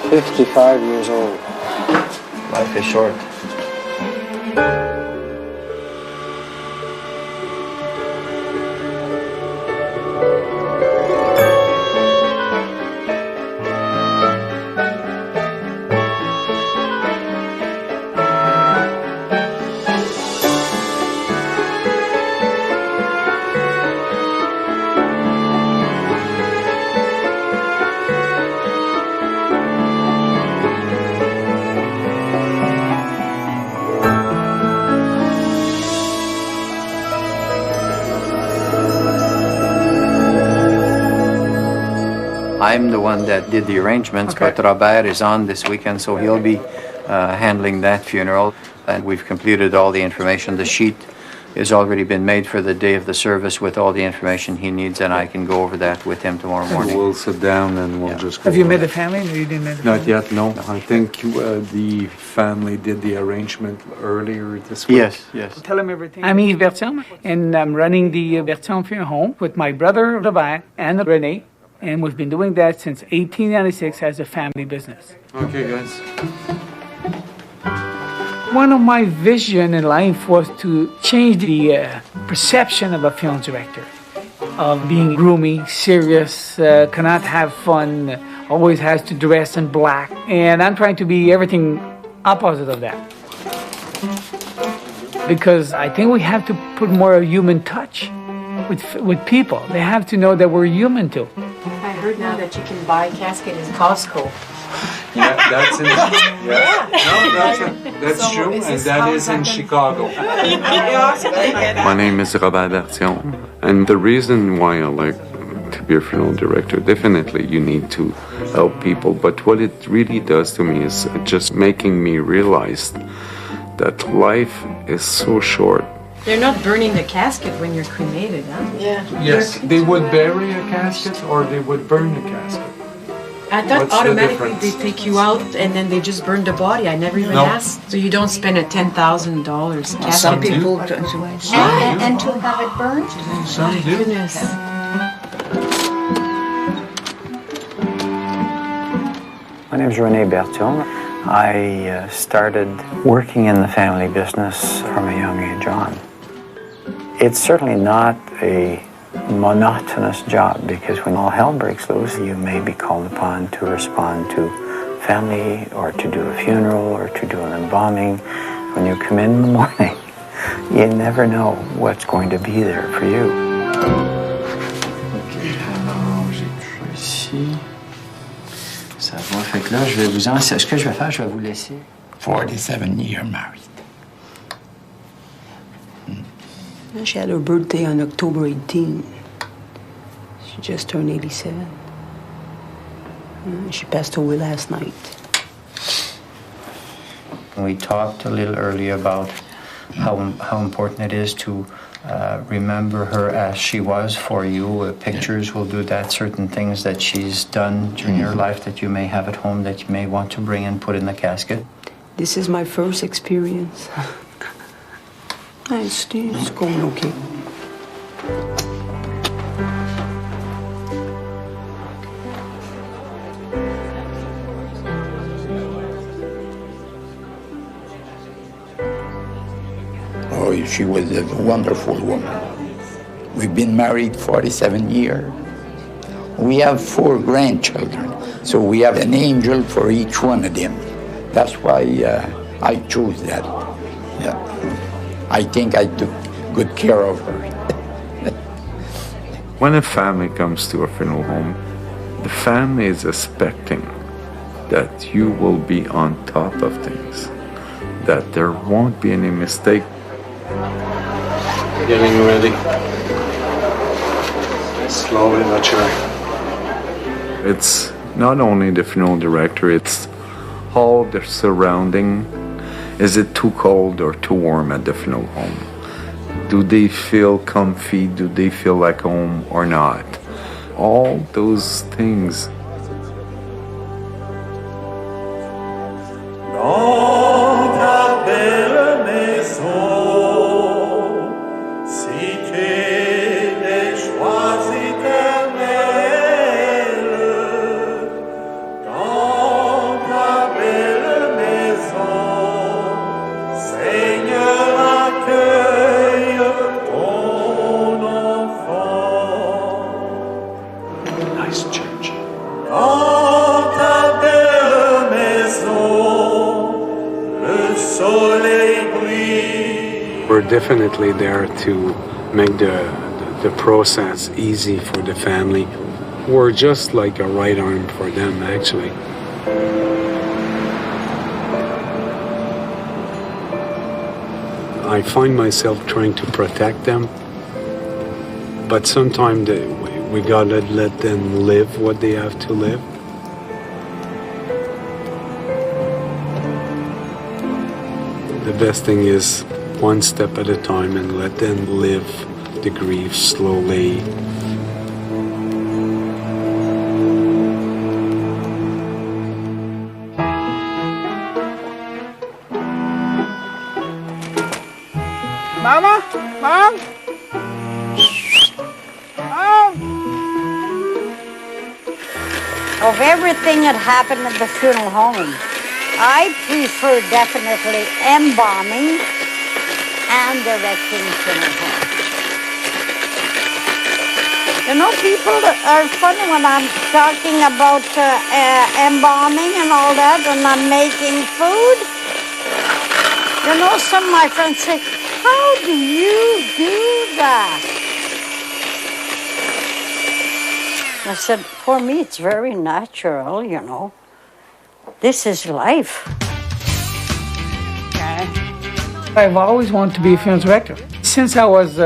55 years old. Life is short. I'm the one that did the arrangements, Okay. but Robert is on this weekend, so he'll be handling that funeral. And we've completed all the information. The sheet has already been made for the day of the service with all the information he needs, and I can go over that with him tomorrow morning. We'll sit down and we'll Yeah. just go Have you over met the it. family? No, you didn't meet the Not family? yet, no. I think the family did the arrangement earlier this week. Yes, yes. Tell them everything. I'm Yves Berthiaume, and I'm running the Berthiaume Funeral Home with my brother Robert and René, and we've been doing that since 1896 as a family business. Okay, guys. One of my vision in life was to change the perception of a film director, of being gloomy, serious, cannot have fun, always has to dress in black, and I'm trying to be everything opposite of that. Because I think we have to put more human touch with people. They have to know that we're human too. I heard now that you can buy a casket in Costco. Yeah, that's in. Yeah. No, that's So true, is and this that how is in that can- Chicago. My name is Robert Berthiaume, and the reason why I like to be a funeral director, definitely you need to help people, but what it really does to me is just making me realize that life is so short. They're not burning the casket when you're cremated, huh? Yeah. Yes, they would bury a casket or they would burn the casket. I thought What's the automatically they difference? take you out and then they just burn the body. I never even No. asked. So you don't spend a $10,000 casket. Some people And to have it burned? Some do. Goodness. My name is René Berthiaume. I started working in the family business from a young age on. It's certainly not a monotonous job because when all hell breaks loose, you may be called upon to respond to family or to do a funeral or to do an embalming. When you come in the morning, you never know what's going to be there for you. OK, alors j'ai tout ici. Ça va. Fait que là, je vais vous en... Ce que je vais faire, je vais vous laisser. 47-year married. She had her birthday on October 18. She just turned 87. She passed away last night. We talked a little earlier about how important it is to remember her as she was for you. Pictures will do that. Certain things that she's done during your life that you may have at home that you may want to bring and put in the casket. This is my first experience. It's going okay. Oh, she was a wonderful woman. We've been married 47 years. We have 4 grandchildren, so we have an angel for each one of them. That's why I chose that. Yeah. I think I took good care of her. When a family comes to a funeral home, the family is expecting that you will be on top of things, that there won't be any mistake. Getting ready. Slowly but sure. It's not only the funeral director, it's all the surrounding. Is it too cold or too warm at the funeral home? Do they feel comfy? Do they feel like home or not? All those things. church. We're definitely there to make the process easy for the family. We're just like a right arm for them, actually. I find myself trying to protect them, but sometimes we gotta let them live what they have to live. The best thing is one step at a time and let them live the grief slowly. Mama? Mom? Mom? Of everything that happened at the funeral home, I prefer definitely embalming and directing funeral home. You know, people are funny when I'm talking about embalming and all that, and I'm making food. You know, some of my friends say, how do you do that? I said, for me, it's very natural, you know. This is life. I've always wanted to be a film director. Since I was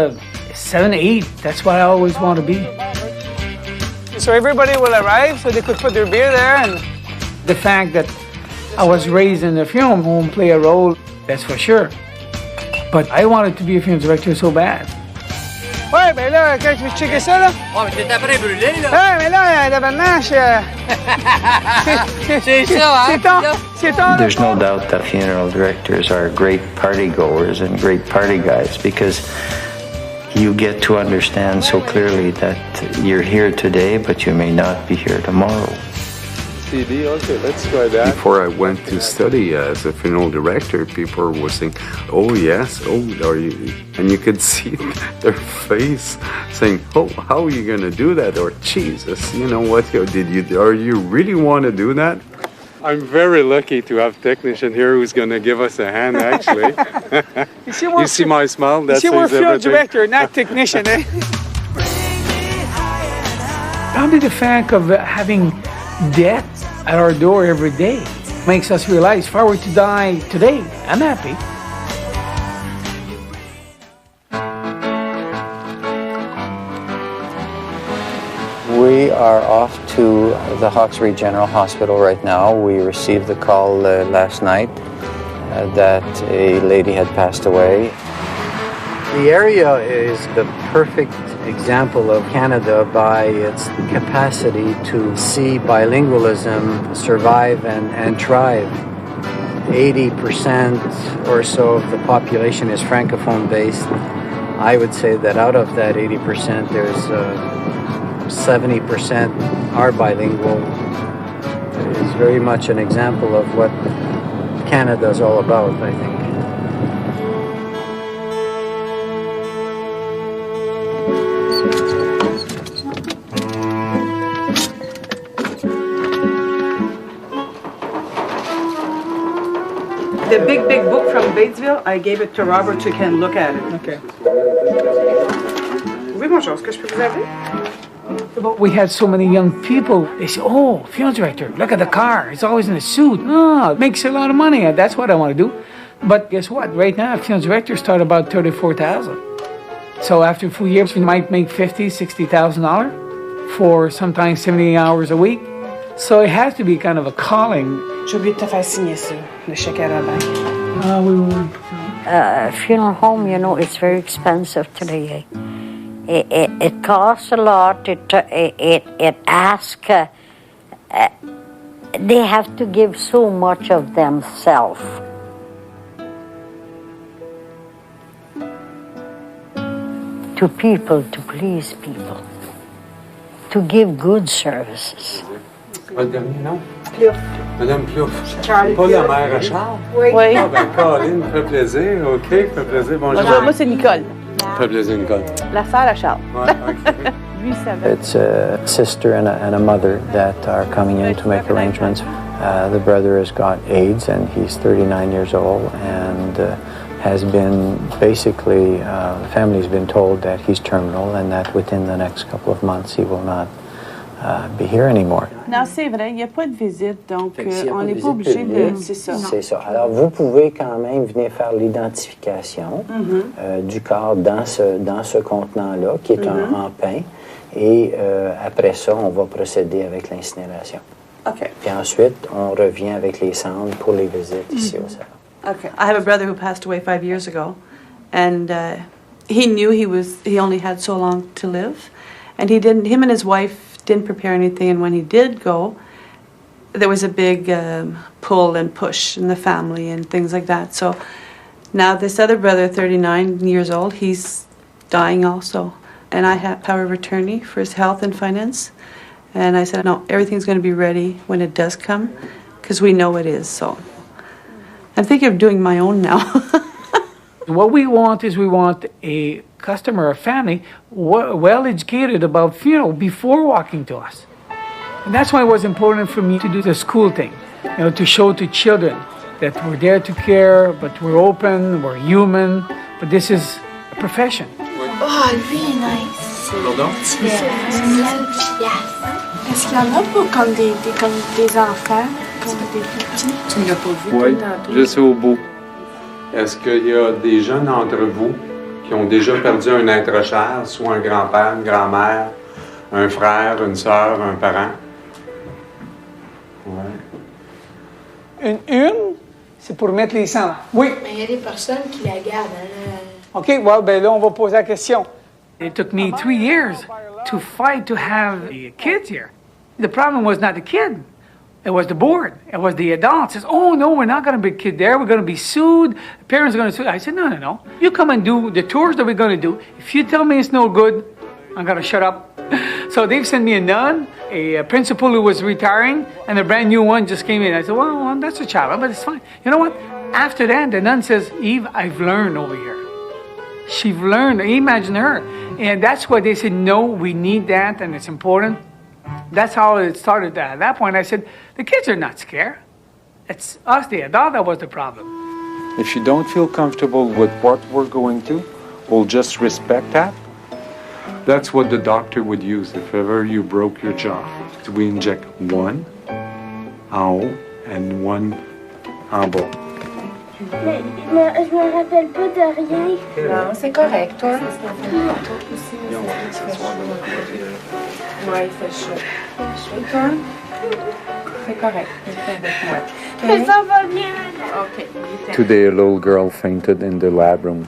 7, 8, that's what I always want to be. So everybody will arrive so they could put their beer there. And the fact that I was raised in a film home play a role, that's for sure. But I wanted to be a film director so bad. Ouais, ben là, quand tu veux checker ça, là. Ouais, mais t'es après brûlé, là. Ouais, mais là, la barnache. C'est ça, hein? There's no doubt that funeral directors are great party goers and great party guys because you get to understand so clearly that you're here today, but you may not be here tomorrow. CD, okay, let's try that. Before I went to study as a funeral director, people were saying, oh yes, oh, are you? And you could see their face saying, oh, how are you going to do that? Or, Jesus, you know what, are you really want to do that? I'm very lucky to have a technician here who's going to give us a hand, actually. You see my smile? That says everything. We're film director, not technician, eh? Probably the fact of having death at our door every day makes us realize if I were to die today, I'm happy. We are off to the Hawkesbury General Hospital right now. We received the call last night that a lady had passed away. The area is the perfect example of Canada by its capacity to see bilingualism survive and thrive. 80% or so of the population is francophone based. I would say that out of that 80%, there's 70% are bilingual. It is very much an example of what Canada is all about, I think. The big book from Batesville, I gave it to Robert so he can look at it. Okay. Oui, bonjour. Est-ce que je peux vous aider? But we had so many young people. They say, oh, film director, look at the car. It's always in a suit. Oh, it makes a lot of money. That's what I want to do. But guess what? Right now, film directors start about $34,000. So after a few years, we might make $50,000, $60,000 for sometimes 70 hours a week. So it has to be kind of a calling. J'ai oublié de te faire signer ça, le chèque à la banque. Ah, oui. Funeral home, you know, it's very expensive today. It costs a lot. It asks. They have to give so much of themselves. To people, to please people, to give good services. Non? Plouf. Madame Plouf. Charles Pas la mère à Charles? Oui. Ah ben, Caroline, fait plaisir. OK, fait plaisir. Bonjour. Bonjour, moi c'est Nicole. Pas plaisir, Nicole. La sœur à Charles. Lui, ça va. It's a sister and a mother that are coming in to make arrangements. The brother has got AIDS and he's 39 years old and has been basically, the family's been told that he's terminal and that within the next couple of months he will not be here anymore. Non, c'est vrai, il n'y a pas de visite, donc on n'est pas obligé de... C'est ça. C'est ça. Alors, vous pouvez quand même venir faire l'identification du corps dans ce contenant-là, qui est en pain. Et après ça, on va procéder avec l'incinération. OK. Puis ensuite, on revient avec les cendres pour les visites ici au salon. Okay. I have a brother who passed away 5 years ago, and he knew he only had so long to live, and him and his wife didn't prepare anything, and when he did go, there was a big pull and push in the family and things like that. So now this other brother, 39 years old, he's dying also, and I have power of attorney for his health and finance, and I said, no, everything's going to be ready when it does come, because we know it is, so I'm thinking of doing my own now. What we want is a customer or family well educated about funeral before walking to us. And that's why it was important for me to do the school thing, to show to children that we're there to care, but we're open, we're human, but this is a profession. Oh, really nice. Pardon? Yes. Est-ce qu'il y en a pour comme des enfants, comme des petits? Tu ne l'as pas vu? Oui, juste au bout. Est-ce qu'il y a des jeunes entre vous qui ont déjà perdu un être cher, soit un grand-père, une grand-mère, un frère, une sœur, un parent? Oui. Une, c'est pour mettre les cendres. Oui. Mais il y a des personnes qui la gardent. OK, well, ben là, on va poser la question. It took me 3 years to fight to have the kids here. The problem was not the kid. It was the board. It was the adults. Says, oh, no, we're not going to be kid there. We're going to be sued. The parents are going to sue. I said, no. You come and do the tours that we're going to do. If you tell me it's no good, I'm going to shut up. So they've sent me a nun, a principal who was retiring, and a brand new one just came in. I said, well, that's a child, but it's fine. You know what? After that, the nun says, Eve, I've learned over here. She's learned. Imagine her. And that's why they said, no, we need that, and it's important. That's how it started. At that point, I said, the kids are not scared. It's us, the adult, that was the problem. If you don't feel comfortable with what we're going to, we'll just respect that. That's what the doctor would use if ever you broke your jaw. We inject one en haut and one en bas. Mais je me rappelle pas de rien. Non, c'est correct, toi. Ouais, il fait chaud. Et toi? C'est correct. Viens avec moi. Ça va bien. OK. Today, a little girl fainted in the lab room.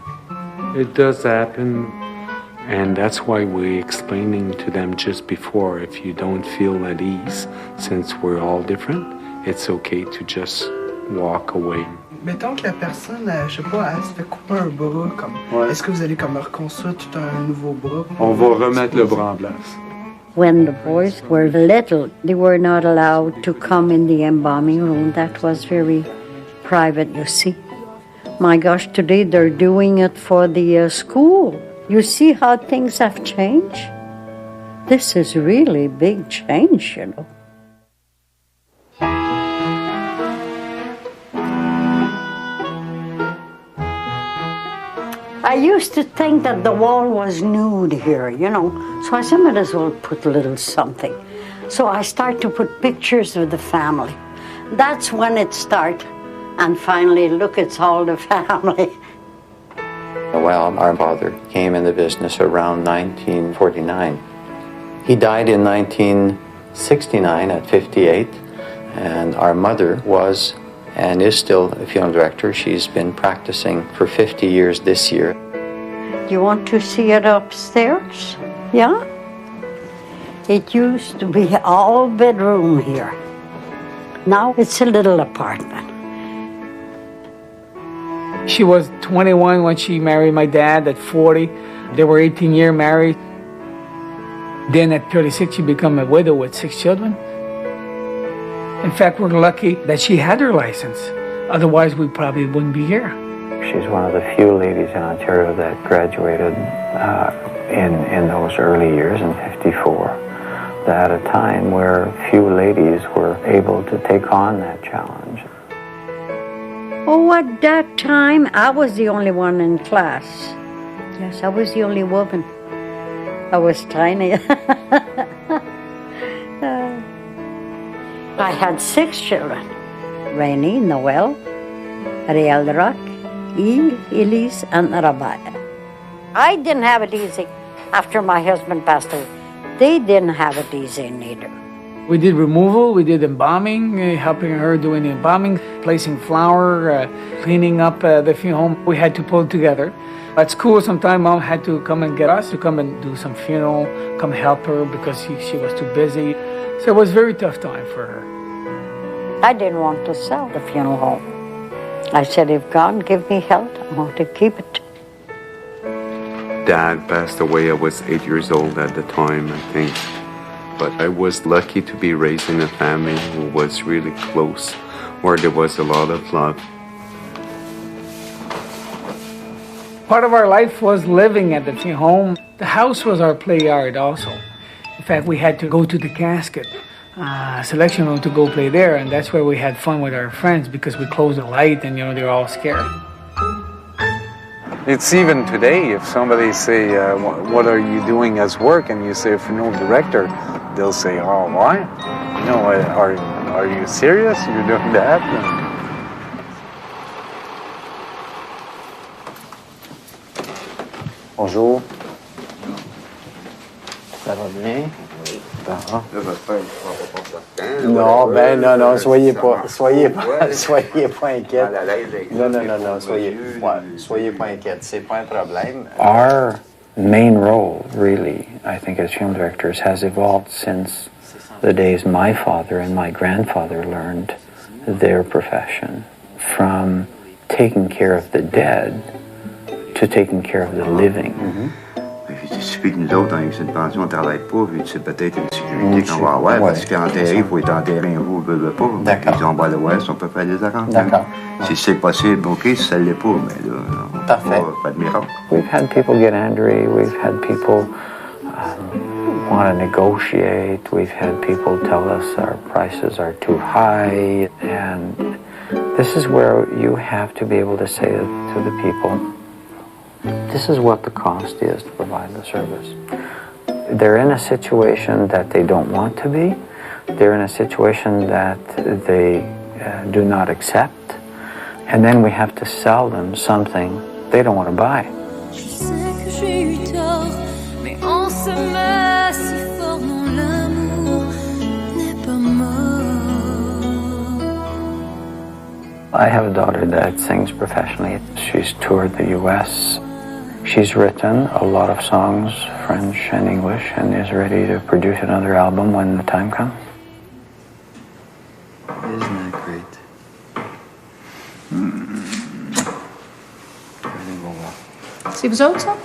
It does happen, and that's why we're explaining to them just before, if you don't feel at ease, since we're all different, it's okay to just walk away. Mettons que la personne, je sais pas, elle se fait couper un bras, comme. Ouais. Est-ce que vous allez comme reconstruire tout un nouveau bras? On va remettre le bras en place. When the boys were little, they were not allowed to come in the embalming room. That was very private, you see. My gosh, today they're doing it for the school. You see how things have changed? This is really big change, you know. I used to think that the wall was nude here, you know, so I said, might as well put a little something. So I start to put pictures of the family. That's when it started. And finally, look, it's all the family. Well, our father came in the business around 1949. He died in 1969 at 58, and our mother was and is still a funeral director. She's been practicing for 50 years this year. Do you want to see it upstairs? Yeah? It used to be all bedroom here. Now it's a little apartment. She was 21 when she married my dad. At 40, they were 18 years married. Then at 36, she became a widow with 6 children. In fact, we're lucky that she had her license. Otherwise, we probably wouldn't be here. She's one of the few ladies in Ontario that graduated in those early years in '54, at a time where few ladies were able to take on that challenge. Oh, at that time, I was the only one in class. Yes, I was the only woman. I was tiny. I had 6 children. Rainy, Noel, Riel Rock, Eve, Elise, and Rabaya. I didn't have it easy after my husband passed away. They didn't have it easy neither. We did removal, we did embalming, helping her doing the embalming, placing flour, cleaning up the funeral home. We had to pull it together. At school, sometimes Mom had to come and get us to come and do some funeral, come help her because she was too busy. So it was a very tough time for her. I didn't want to sell the funeral home. I said, if God give me health, I want to keep it. Dad passed away. I was 8 years old at the time, I think. But I was lucky to be raised in a family who was really close, where there was a lot of love. Part of our life was living at the funeral home. The house was our play yard also. In fact, we had to go to the casket selection room to go play there, and that's where we had fun with our friends because we closed the light and, they were all scared. It's even today, if somebody say, what are you doing as work? And you say, funeral director, they'll say, oh, why? Are you serious? You're doing that? Bonjour. Ça va bien? Non, non, soyez pas inquiète. Non, soyez pas inquiète, c'est pas un problème. Our main role, really, I think as funeral directors, has evolved since the days my father and my grandfather learned their profession, from taking care of the dead to taking care of the living. Il suffit que nous autres, avec une pension, on ne travaille pas, puis c'est peut-être une sécurité qu'on va avoir, parce qu'enterrer, il faut être enterré un jour, veut pas. D'accord. Ils ont pas le voir, si on peut faire des arrangements. D'accord. Si c'est possible, OK, si ça ne l'est pas, mais là, parfait. Pas de miracle. We've had people get angry, we've had people want to negotiate, we've had people tell us our prices are too high, and this is where you have to be able to say to the people, this is what the cost is to provide the service. They're in a situation that they don't want to be. They're in a situation that they do not accept. And then we have to sell them something they don't want to buy. I have a daughter that sings professionally. She's toured the U.S. She's written a lot of songs, French and English, and is ready to produce another album when the time comes. Isn't that great? C'est vous autres, ça?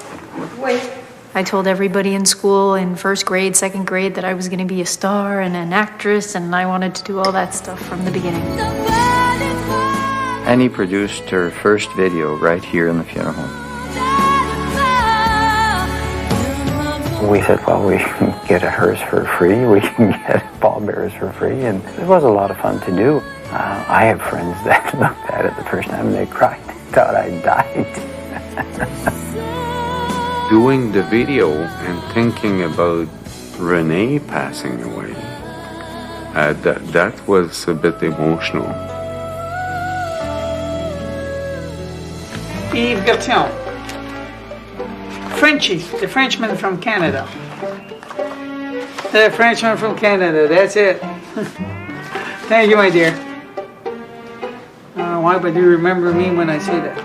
Oui. I told everybody in school, in first grade, second grade, that I was going to be a star and an actress, and I wanted to do all that stuff from the beginning. Annie produced her first video right here in the funeral home. We said, well, we can get a hearse for free, we can get pallbearers for free, and it was a lot of fun to do. I have friends that looked at it the first time and they cried, they thought I died. Doing the video and thinking about Renee passing away, that was a bit emotional. Yves Berthiaume. Frenchie, the Frenchman from Canada. The Frenchman from Canada, that's it. Thank you, my dear. I don't know why, but you remember me when I say that.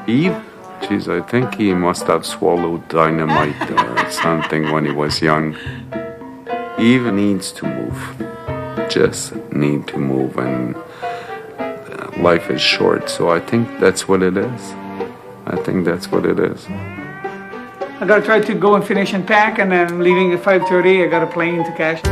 Yves? Jeez, I think he must have swallowed dynamite or something when he was young. Yves needs to move. Just need to move, and life is short, so I think that's what it is. I think that's what it is. I gotta try to go and finish and pack, and then I'm leaving at 5:30. I got a plane to catch.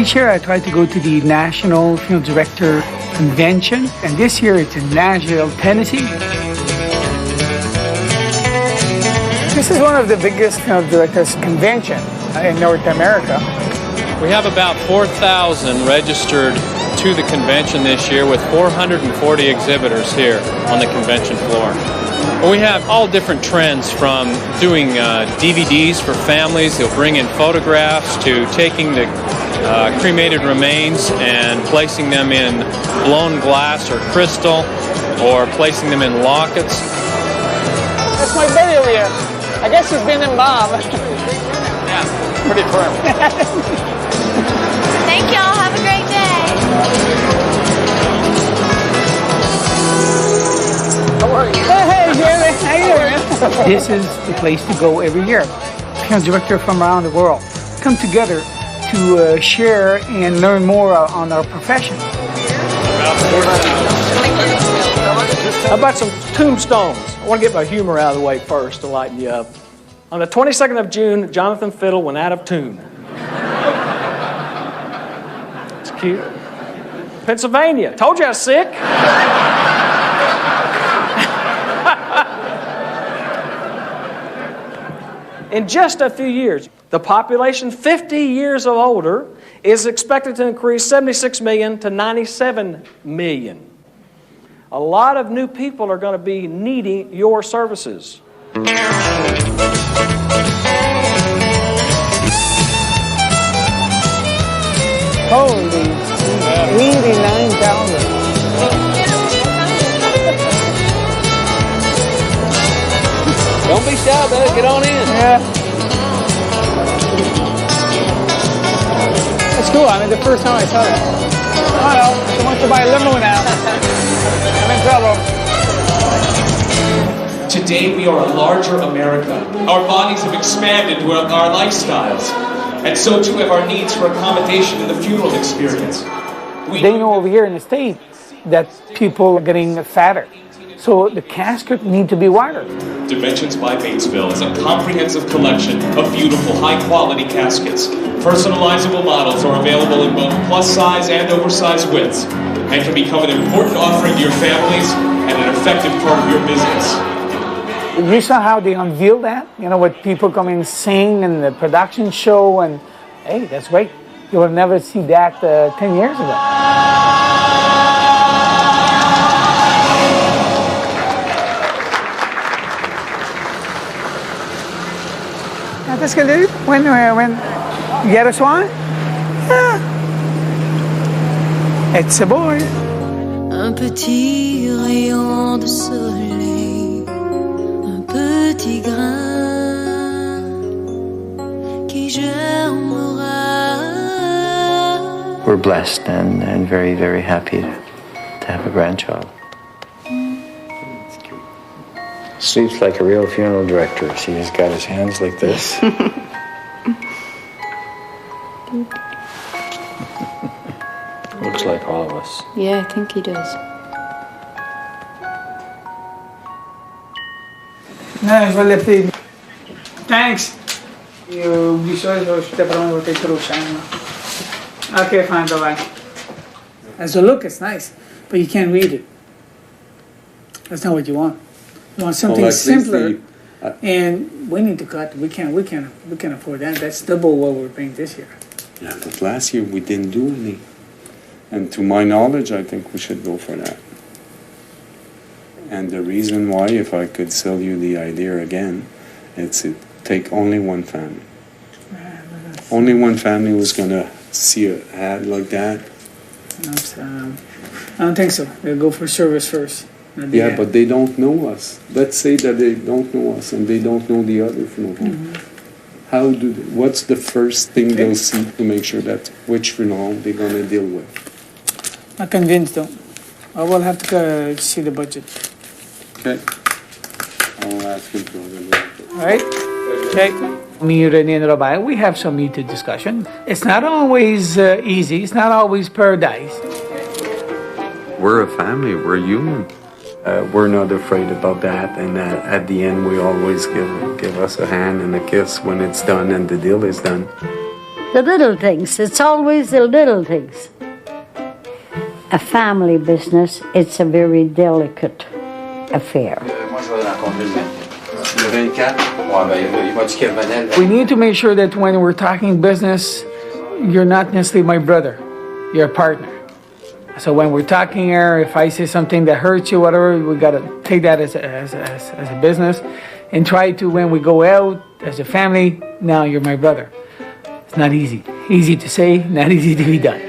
each year I try to go to the National Funeral Director Convention, and this year it's in Nashville, Tennessee. This is one of the biggest funeral directors convention in North America. We have about 4,000 registered to the convention this year with 440 exhibitors here on the convention floor. We have all different trends from doing DVDs for families. They'll bring in photographs to taking the cremated remains and placing them in blown glass or crystal or placing them in lockets. That's my buddy over here. I guess he's been embalmed. Yeah, pretty firm. Thank y'all. Have a great day. Hey, Jerry. How you doing? This is the place to go every year. Funeral directors from around the world come together to share and learn more on our profession. How about some tombstones? I want to get my humor out of the way first to lighten you up. On the 22nd of June, Jonathan Fiddle went out of tune. It's cute. Pennsylvania. Told you I was sick. In just a few years, the population 50 years or older is expected to increase 76 million to 97 million. A lot of new people are going to be needing your services. Holy 89,000. Don't be shy, bud. Get on in. Yeah. That's cool. I mean, the first time I saw that. Oh no, she wants to buy a limo now. I'm in trouble. Today we are a larger America. Our bodies have expanded with our lifestyles, and so too have our needs for accommodation in the funeral experience. They know over here in the States that people are getting fatter, so the casket need to be wider. Dimensions by Batesville is a comprehensive collection of beautiful, high-quality caskets. Personalizable models are available in both plus-size and oversized widths, and can become an important offering to your families and an effective part of your business. You saw how they unveiled that? You know, with people coming and sing and the production show, and hey, that's great. You would never see that 10 years ago. Qu'est-ce qu'elle a eu? When you get a swan? Yeah. It's a boy. Un petit rayon de soleil, un petit grain qui germera. We're blessed and very, very happy to have a grandchild. Sleeps like a real funeral director. See, he's got his hands like this. Looks like all of us. Yeah, I think he does. No, je vais l'appeler. Thanks. Oublie ça, je te prends un petit trop cher. Okay, fine, bye-bye. As a look, it's nice, but you can't read it. That's not what you want. You want something simpler, and we need to cut. We can't afford that. That's double what we're paying this year. Yeah, but last year we didn't do any. And to my knowledge, I think we should go for that. And the reason why, if I could sell you the idea again, it's to take only one family. Only one family who's going to see an ad like that. I don't think so. They'll go for service first. Yeah, but they don't know us. Let's say that they don't know us and they don't know the other funeral home. What's the first thing they'll see to make sure that which funeral home they're going to deal with? Not convinced though. I will have to see the budget. Okay. I'll ask him to organize it. All right? Okay. Me, René, and Robert, we have some heated discussion. It's not always easy. It's not always paradise. We're a family. We're human. We're not afraid about that, and at the end we always give us a hand and a kiss when it's done and the deal is done. The little things. It's always the little things. A family business, it's a very delicate affair. We need to make sure that when we're talking business, you're not necessarily my brother, you're a partner. So when we're talking here, if I say something that hurts you, whatever, we got to take that as a business and try to, when we go out as a family, now you're my brother. It's not easy. Easy to say, not easy to be done.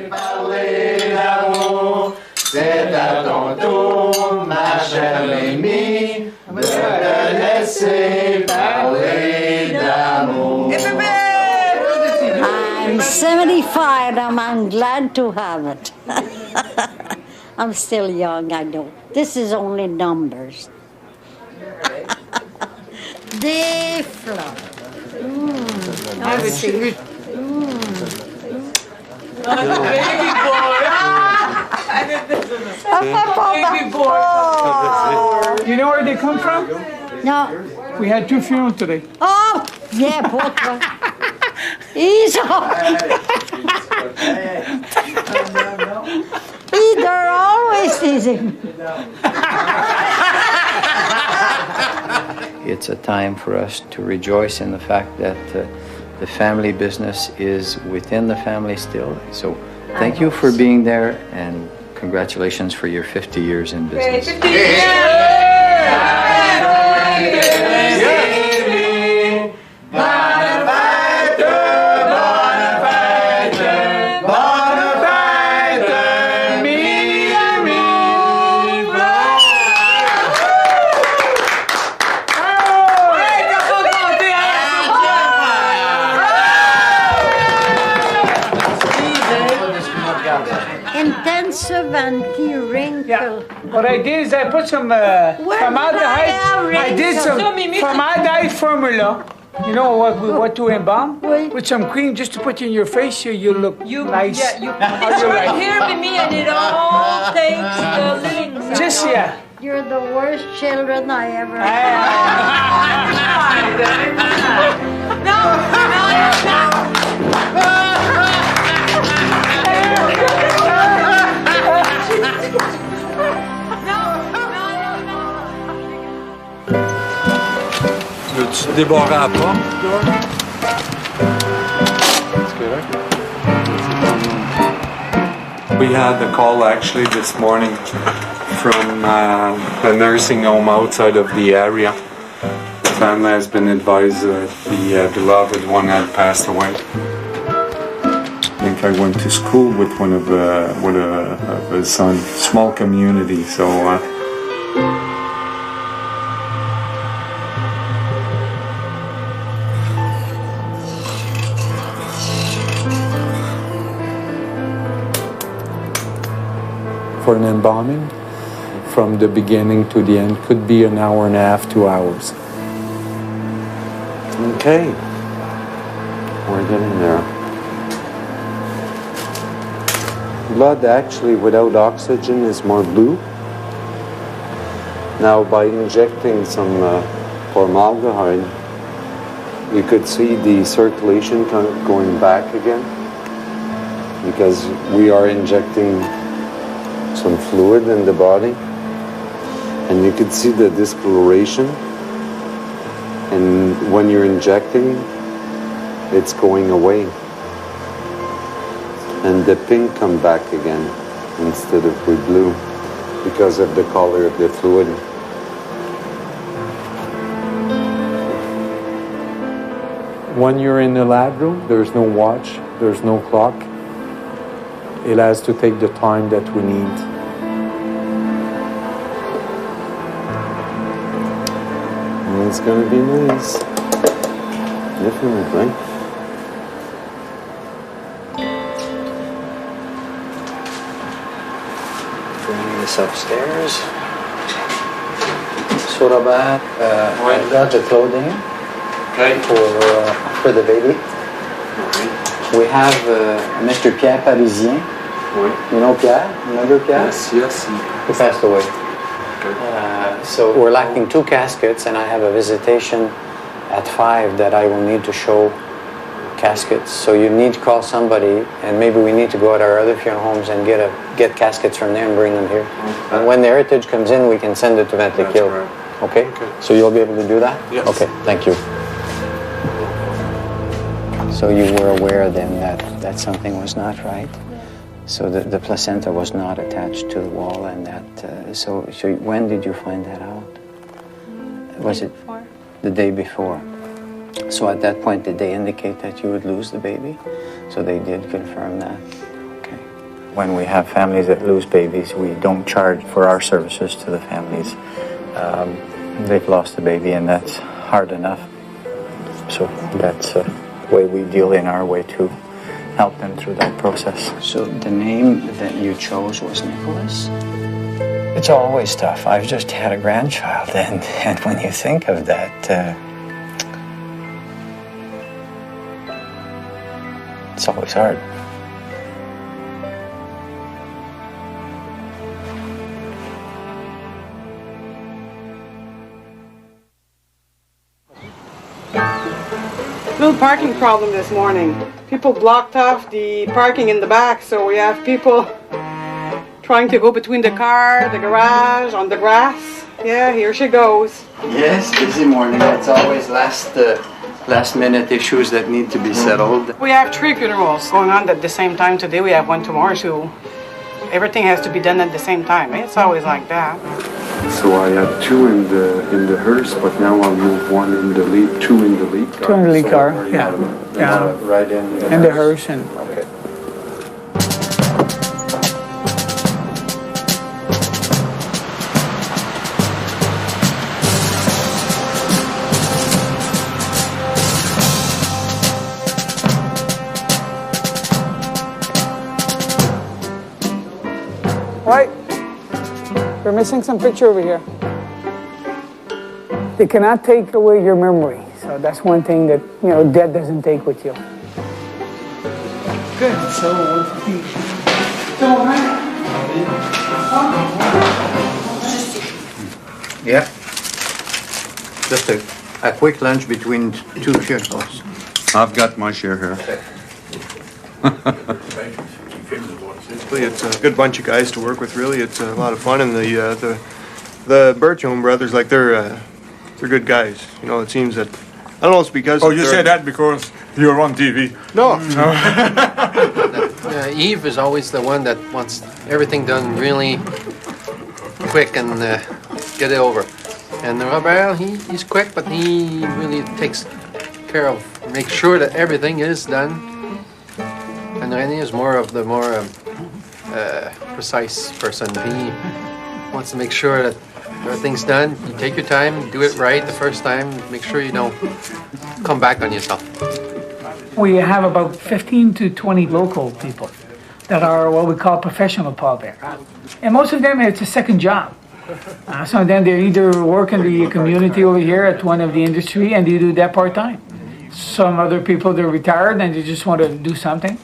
I'm 75 and I'm glad to have it. I'm still young, I know. This is only numbers. Des fleurs. Have a seat. Baby boy! Baby boy! You know where they come from? No. We had 2 funerals today. Oh, yeah, both. He's they're always teasing. It's a time for us to rejoice in the fact that the family business is within the family still. So thank you for being there, and congratulations for your 50 years in business. 50 years! Intensive anti-wrinkle. Yeah. What I did is I put some formaldehyde. I did some formaldehyde formula. You know what to embalm? With some cream just to put in your face so you look nice. Yeah, it's right here with me, and it all takes the living. Just yeah. You're the worst children I ever had. No. Veux-tu débarrer à la porte, là? C'est correct? We had a call actually this morning from a nursing home outside of the area. The family has been advised that the beloved one had passed away. I think I went to school with one of his sons. Small community, so. For an embalming, from the beginning to the end, could be an hour and a half, 2 hours. Okay, we're getting there. Blood actually without oxygen is more blue. Now by injecting some formaldehyde, you could see the circulation going back again, because we are injecting some fluid in the body, and you could see the discoloration, and when you're injecting, it's going away, and the pink come back again instead of with blue because of the color of the fluid. When you're in the lab room, there's no watch, there's no clock. It has to take the time that we need. And it's going to be nice. Definitely. Bringing this upstairs. So Robert, I got the clothing for the baby. We have Mr. Pierre Parisien. Oui. You know Pierre? Remember Pierre? Yes. He passed away. So we're lacking 2 caskets, and I have a visitation at 5 that I will need to show caskets. So you need to call somebody, and maybe we need to go at our other funeral homes and get caskets from there and bring them here. And when the heritage comes in, we can send it to Ventliquille. Right. Okay? So you'll be able to do that? Yes. Okay, thank you. So you were aware then that something was not right? So the placenta was not attached to the wall, and that. So when did you find that out? Was it the day before? So at that point, did they indicate that you would lose the baby? So they did confirm that. Okay. When we have families that lose babies, we don't charge for our services to the families. They've lost the baby, and that's hard enough. So that's the way we deal in our way to help them through that process. So the name that you chose was Nicholas? It's always tough. I've just had a grandchild, and when you think of that, it's always hard. Little parking problem this morning. People blocked off the parking in the back, so we have people trying to go between the car, the garage, on the grass. Yeah, here she goes. Yes, busy morning. It's always last minute issues that need to be settled. We have 3 funerals going on at the same time today. We have one tomorrow, so everything has to be done at the same time. It's always like that. So I had 2 in the hearse, but now I'll move 1 in the lead, 2 in the lead car. 2 in the lead car, yeah. Right in the hearse. And okay. Right. We're missing some picture over here. They cannot take away your memory. So that's one thing that, death doesn't take with you. Good. So, Yeah. Just a quick lunch between 2 funerals. I've got my share here. It's a good bunch of guys to work with, really. It's a lot of fun, and the Berthiaume brothers, like they're good guys. It seems that I don't know. It's because you say that because you're on TV. No. Yves is always the one that wants everything done really quick and get it over. And Robert, he's quick, but he really takes care of, make sure that everything is done. And René is more precise person. He wants to make sure that everything's done. You take your time, do it right the first time. Make sure you don't come back on yourself. We have about 15 to 20 local people that are what we call professional pallbearers. And most of them, it's a second job. Some of them, they either work in the community over here at one of the industry, and they do that part-time. Some other people, they're retired and they just want to do something.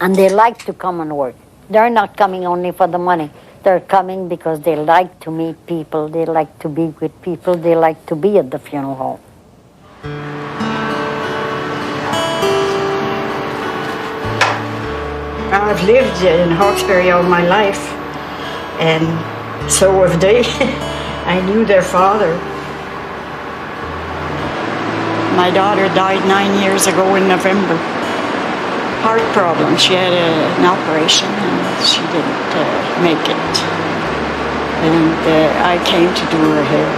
And they like to come and work. They're not coming only for the money. They're coming because they like to meet people, they like to be with people, they like to be at the funeral home. I've lived in Hawkesbury all my life, and so have they. I knew their father. My daughter died 9 years ago in November. Heart problem. She had an operation and she didn't make it. And I came to do her hair.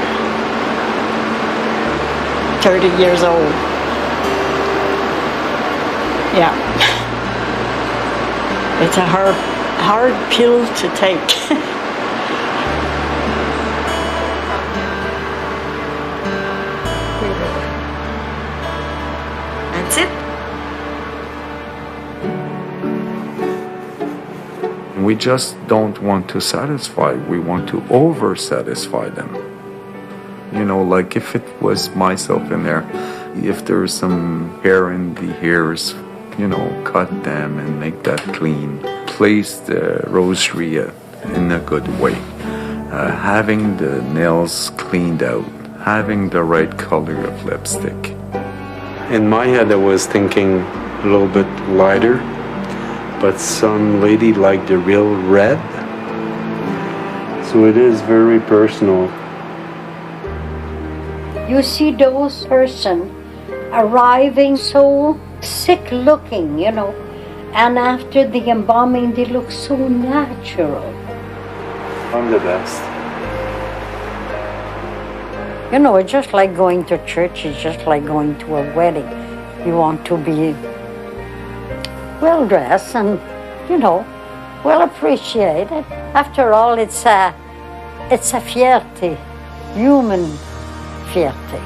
30 years old. Yeah. It's a hard pill to take. That's it. We just don't want to satisfy, we want to over-satisfy them. Like if it was myself in there, if there's some hair in the hairs, cut them and make that clean. Place the rosary in a good way. Having the nails cleaned out, having the right color of lipstick. In my head, I was thinking, a little bit lighter, but some lady like the real red. So it is very personal. You see those person arriving so sick looking, you know, and after the embalming they look so natural. I'm the best. You know, it's just like going to church, it's just like going to a wedding. You want to be well dressed and, you know, well appreciated. After all, it's a fierté, human fierté.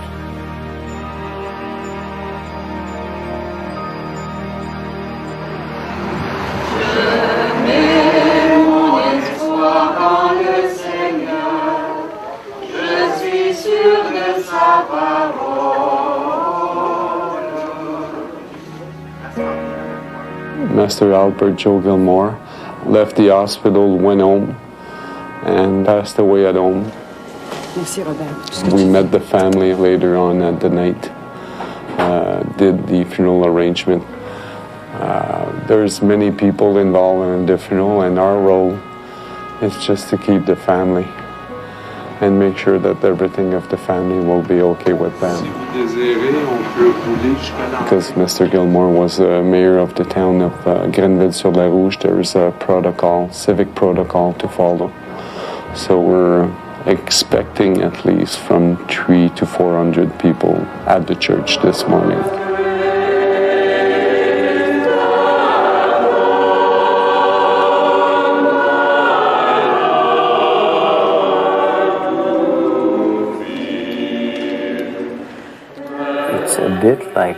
Master Albert Joe Gilmore left the hospital, went home, and passed away at home. We met the family later on at the night, did the funeral arrangement. There's many people involved in the funeral, and our role is just to keep the family and make sure that everything of the family will be okay with them. Because Mr. Gilmore was mayor of the town of Grenville-sur-la-Rouge, there's a protocol, civic protocol to follow. So we're expecting at least from 300 to 400 people at the church this morning. It's a bit like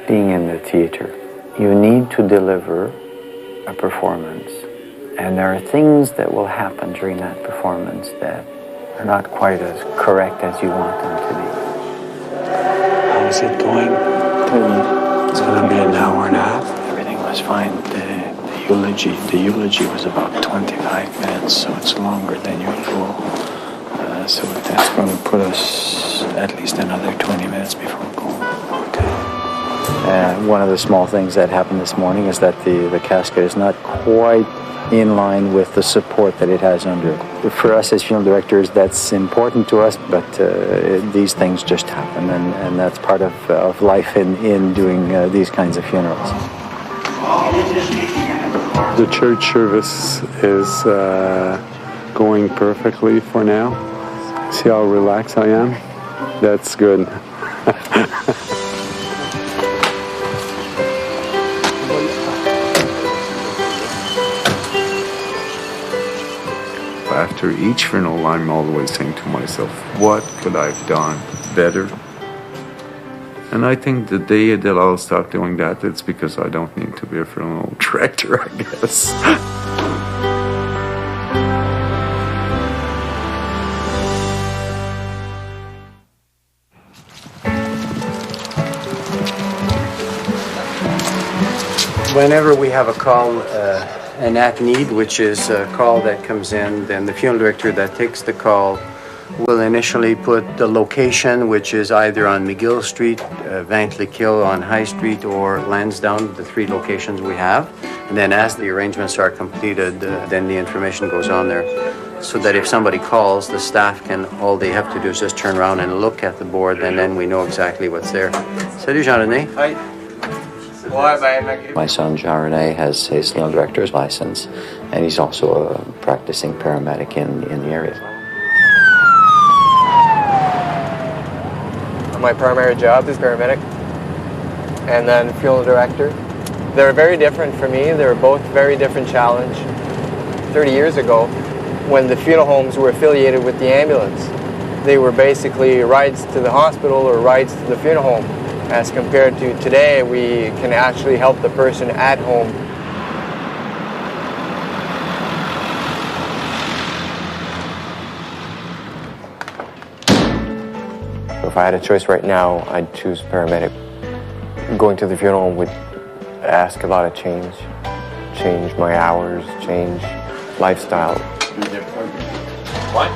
being in the theater. You need to deliver a performance, and there are things that will happen during that performance that are not quite as correct as you want them to be. How's it going? It's going to be an hour and a half. Everything was fine. The eulogy was about 25 minutes, so it's longer than usual. So that's going to put us at least another 20 minutes before we go. One of the small things that happened this morning is that the casket is not quite in line with the support that it has under it. For us as funeral directors, that's important to us, but these things just happen, and that's part of life in doing these kinds of funerals. The church service is going perfectly for now. See how relaxed I am? That's good. After each funeral, I'm always saying to myself, what could I have done better? And I think the day that I'll start doing that, it's because I don't need to be a funeral director, I guess. Whenever we have a call, an at need, which is a call that comes in, then the funeral director that takes the call will initially put the location, which is either on McGill Street, Vintléquille on High Street, or Lansdowne, the three locations we have. And then as the arrangements are completed, then the information goes on there. So that if somebody calls, the staff can, all they have to do is just turn around and look at the board, and then we know exactly what's there. Salut Jean-René. Hi. My son Jean-René has his funeral director's license, and he's also a practicing paramedic in the area. My primary job is paramedic, and then funeral director. They're very different for me. They're both very different challenge. 30 years ago, when the funeral homes were affiliated with the ambulance, they were basically rides to the hospital or rides to the funeral home. As compared to today, we can actually help the person at home. If I had a choice right now, I'd choose paramedic. Going to the funeral home would ask a lot of change my hours, change lifestyle. What?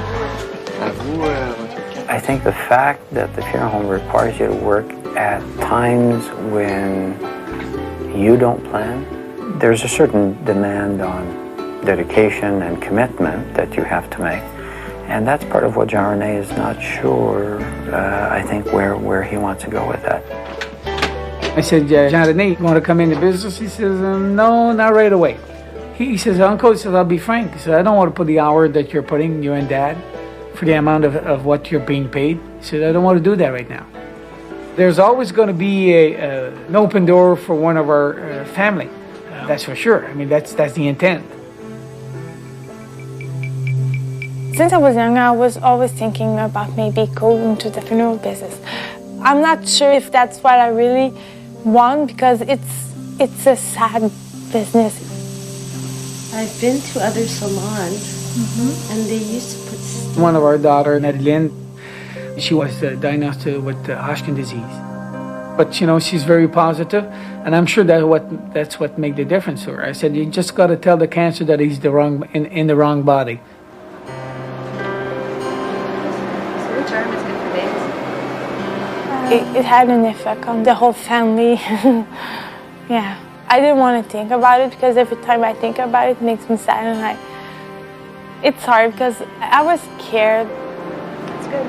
I think the fact that the funeral home requires you to work at times when you don't plan, there's a certain demand on dedication and commitment that you have to make. And that's part of what Jean-René is not sure, I think, where he wants to go with that. I said, Jean-René, you want to come into business? He says, no, not right away. He says, Uncle, he says, I'll be frank. He says, I don't want to put the hour that you're putting, you and Dad, for the amount of what you're being paid. He said, I don't want to do that right now. There's always going to be an open door for one of our family. That's for sure. I mean, that's the intent. Since I was young, I was always thinking about maybe going into the funeral business. I'm not sure if that's what I really want because it's a sad business. I've been to other salons, and they used to put... One of our daughter, Madeleine, she was diagnosed with Hodgkin disease. But, you know, she's very positive, and I'm sure that's what made the difference to her. I said, you just got to tell the cancer that he's in the wrong body. So which arm is good for days? It had an effect on the whole family. Yeah. I didn't want to think about it because every time I think about it, it makes me sad, and it's hard because I was scared. That's good.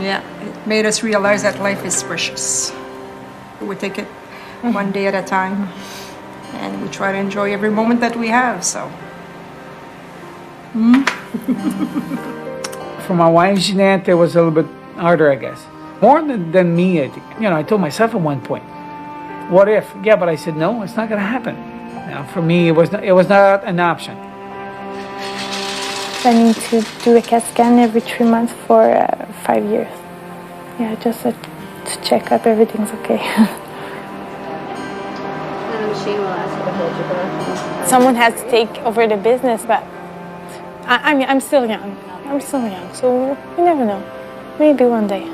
Yeah, it made us realize that life is precious. We take it one day at a time, and we try to enjoy every moment that we have, so. For my wife, Jeanette, it was a little bit harder, I guess. More than me, I think. You know, I told myself at one point, what if? Yeah, but I said, no, it's not going to happen. Now, for me, it was not an option. I need to do a CAT scan every 3 months for 5 years. Yeah, just to check up everything's okay. And the machine will ask you to hold your breath. Someone has to take over the business, but I mean, I'm still young. I'm still young, so you never know. Maybe one day.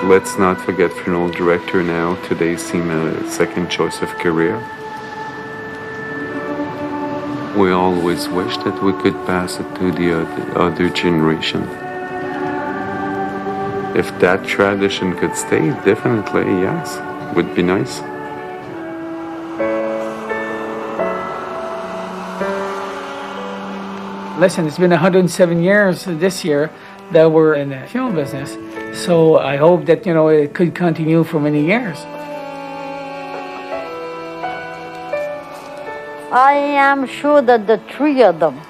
Let's not forget funeral director now. Today seems a second choice of career. We always wish that we could pass it to the other generation. If that tradition could stay, definitely yes, would be nice. Listen, it's been 107 years this year that we're in the funeral business. So I hope that, you know, it could continue for many years. I am sure that the three of them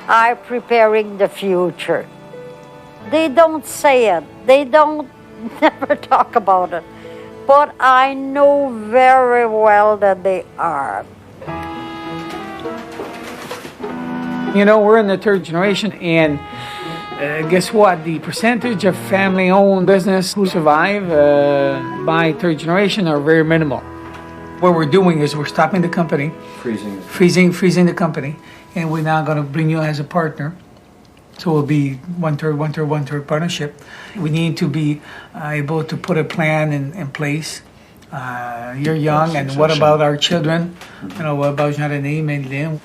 are preparing the future. They don't say it. They don't never talk about it. But I know very well that they are. You know, we're in the third generation, and guess what? The percentage of family-owned business who survive by third generation are very minimal. What we're doing is we're stopping the company, freezing the company, and we're now going to bring you as a partner. So it will be one-third partnership. We need to be able to put a plan in place. You're young, and what about our children? You know, what about Jean-René, Madeleine?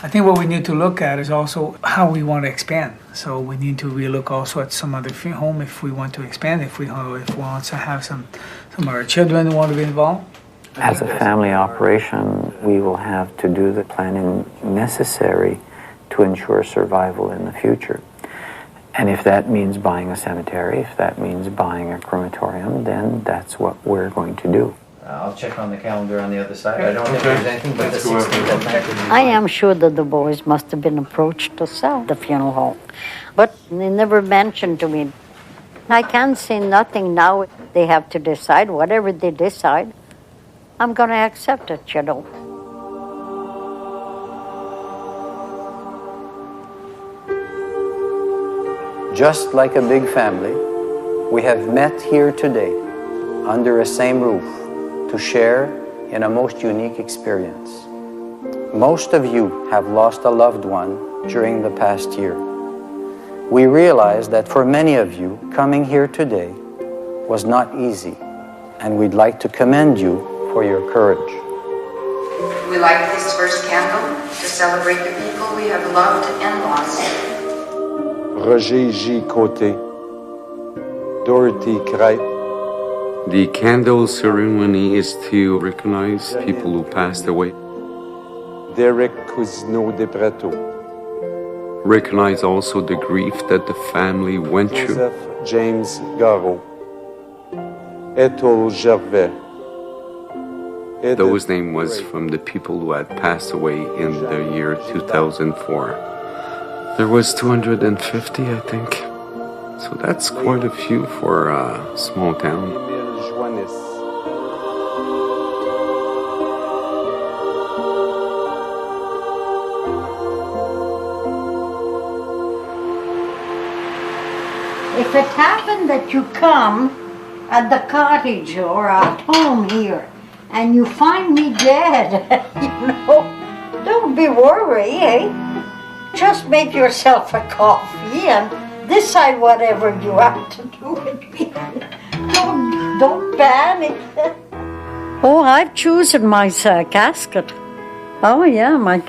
I think what we need to look at is also how we want to expand. So we need to relook also at some other home if we want to expand, if we want to have some of our children who want to be involved. As a family operation, we will have to do the planning necessary to ensure survival in the future. And if that means buying a cemetery, if that means buying a crematorium, then that's what we're going to do. I'll check on the calendar on the other side. I don't think there's anything but the 16th at night. I am sure that the boys must have been approached to sell the funeral home, but they never mentioned to me. I can't say nothing now. They have to decide. Whatever they decide, I'm going to accept it, you know. Just like a big family, we have met here today under a same roof to share in a most unique experience. Most of you have lost a loved one during the past year. We realize that for many of you, coming here today was not easy, and we'd like to commend you for your courage. We light this first candle to celebrate the people we have loved and lost. Roger J. Côté, Dorothy Cripe. The candle ceremony is to recognize people who passed away. Derek Cousineau de Prato. Recognize also the grief that the family went through. Joseph James Garreau. Ethel Gervais. Those names was from the people who had passed away in the year 2004. There was 250, I think. So that's quite a few for a small town. If it happened that you come at the cottage or at home here and you find me dead, don't be worried, eh? Just make yourself a coffee and decide whatever you have to do with me. Don't panic. Oh, I've chosen my casket. Oh yeah, I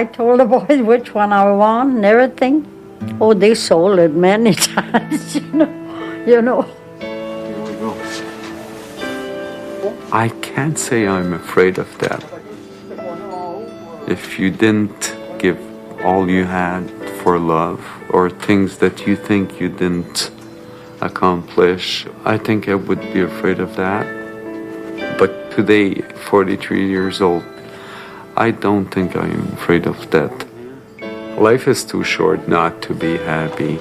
told the boys which one I want and everything. Oh, they sold it many times, you know. I can't say I'm afraid of that. If you didn't give all you had for love or things that you think you didn't accomplish, I think I would be afraid of that. But today, 43 years old, I don't think I'm afraid of death. Life is too short not to be happy.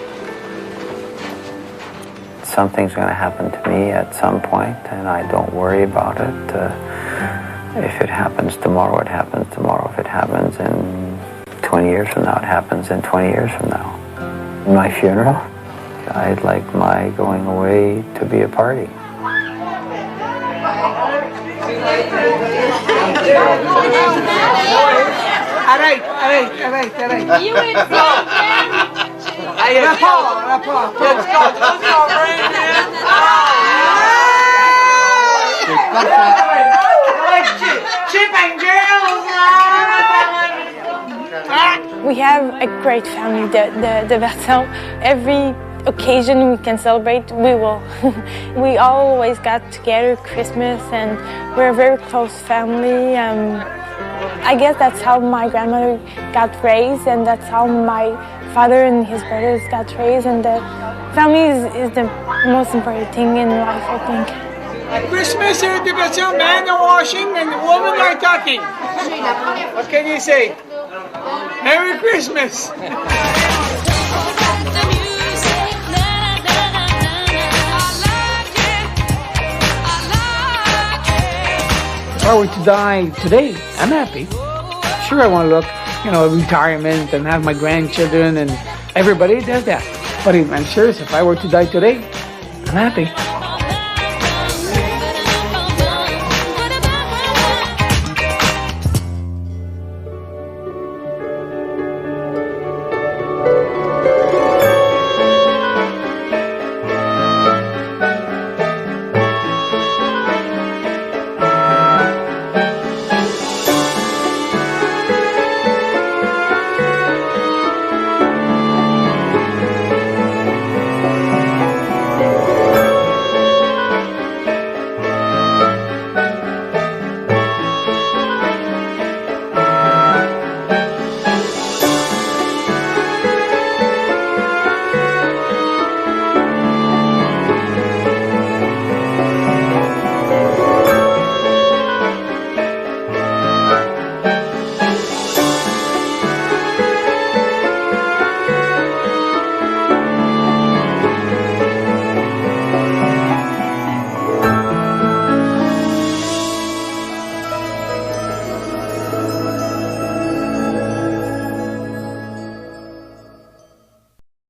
Something's going to happen to me at some point, and I don't worry about it. If it happens tomorrow, it happens tomorrow. If it happens in 20 years from now, it happens in 20 years from now. My funeral, I'd like my going away to be a party. All right. You and rapport. Let's go, Chip and girls. We have a great family, the Berthiaume. Every occasion we can celebrate, we will. We always got together Christmas, and we're a very close family. I guess that's how my grandmother got raised, and that's how my father and his brothers got raised, and the family is the most important thing in life, I think. At Christmas here at the Berthiaume, men are washing and the women are talking. What can you say? Merry Christmas! If I were to die today, I'm happy. Sure, I want to look, retirement and have my grandchildren, and everybody does that. But I'm serious, if I were to die today, I'm happy.